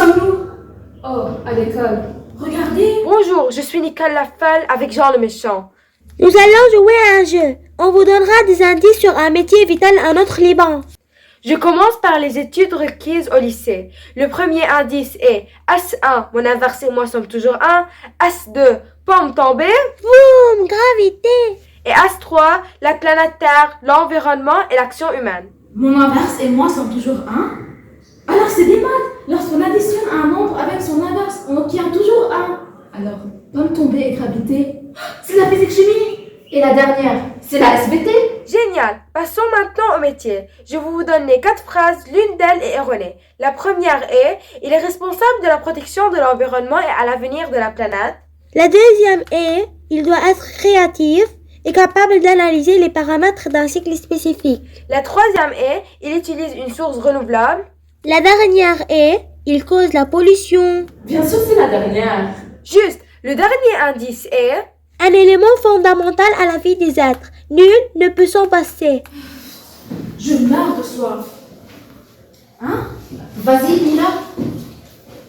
sommes-nous? Oh, à l'école. Regardez. Bonjour, je suis Nicole Lafelle avec Jean le Méchant. Nous allons jouer à un jeu. On vous donnera des indices sur un métier vital à notre Liban. Je commence par les études requises au lycée. Le premier indice est S1, mon inverse et moi sommes toujours 1. S2, pomme tombée. Boum, gravité. Et S3, la planète Terre, l'environnement et l'action humaine. Mon inverse et moi sommes toujours 1. Alors c'est des maths. Lorsqu'on additionne un nombre avec son inverse, on obtient toujours 1. Alors, pomme tombée et gravité, c'est la physique chimie. Et la dernière, c'est la SVT. Génial. Passons maintenant au métier. Je vais vous donner 4 phrases, l'une d'elles est erronée. La première est « Il est responsable de la protection de l'environnement et à l'avenir de la planète ». La deuxième est « Il doit être créatif et capable d'analyser les paramètres d'un cycle spécifique ». La troisième est « Il utilise une source renouvelable ». La dernière est « Il cause la pollution ». Bien sûr, c'est la dernière. Juste, le dernier indice est un élément fondamental à la vie des êtres. Nul ne peut s'en passer. Je meurs de soif. Hein? Vas-y, Nina.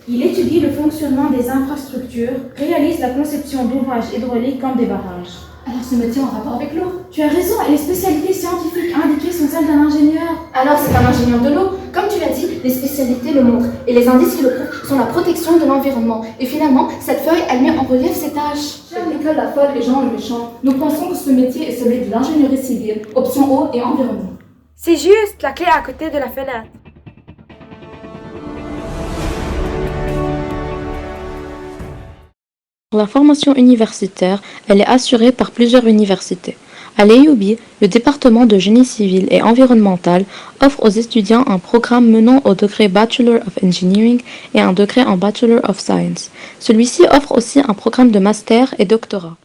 Il étudie le fonctionnement des infrastructures, réalise la conception d'ouvrages hydrauliques comme des barrages. Alors ce métier en rapport avec l'eau? Tu as raison, et les spécialités scientifiques indiquées sont celles d'un ingénieur. Alors c'est un ingénieur de l'eau. Comme tu l'as dit, les spécialités le montrent, et les indices qui le prouvent sont la protection de l'environnement. Et finalement, cette feuille, elle met en relief ses tâches. Chère Nicole Lafelle et Jean le Méchant, nous pensons que ce métier est celui de l'ingénierie civile, option eau et environnement. C'est juste la clé à côté de la fenêtre. La formation universitaire, elle est assurée par plusieurs universités. À l'EUB, le département de génie civil et environnemental offre aux étudiants un programme menant au degré Bachelor of Engineering et un degré en Bachelor of Science. Celui-ci offre aussi un programme de master et doctorat.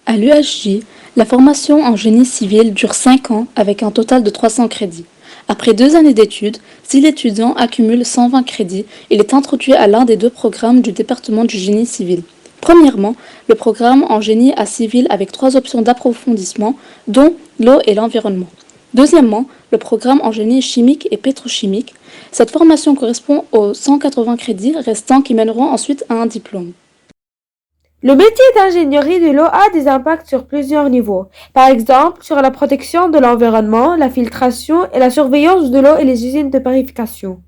À l'UHJ, la formation en génie civil dure 5 ans avec un total de 300 crédits. Après 2 années d'études, si l'étudiant accumule 120 crédits, il est introduit à l'un des 2 programmes du département du génie civil. Premièrement, le programme en génie à civil avec 3 options d'approfondissement, dont l'eau et l'environnement. Deuxièmement, le programme en génie chimique et pétrochimique. Cette formation correspond aux 180 crédits restants qui mèneront ensuite à un diplôme. Le métier d'ingénierie de l'eau a des impacts sur plusieurs niveaux. Par exemple, sur la protection de l'environnement, la filtration et la surveillance de l'eau et les usines de purification.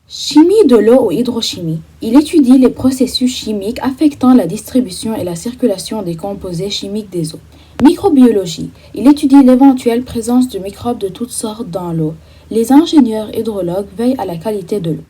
Chimie de l'eau ou hydrochimie. Il étudie les processus chimiques affectant la distribution et la circulation des composés chimiques des eaux. Microbiologie. Il étudie l'éventuelle présence de microbes de toutes sortes dans l'eau. Les ingénieurs hydrologues veillent à la qualité de l'eau.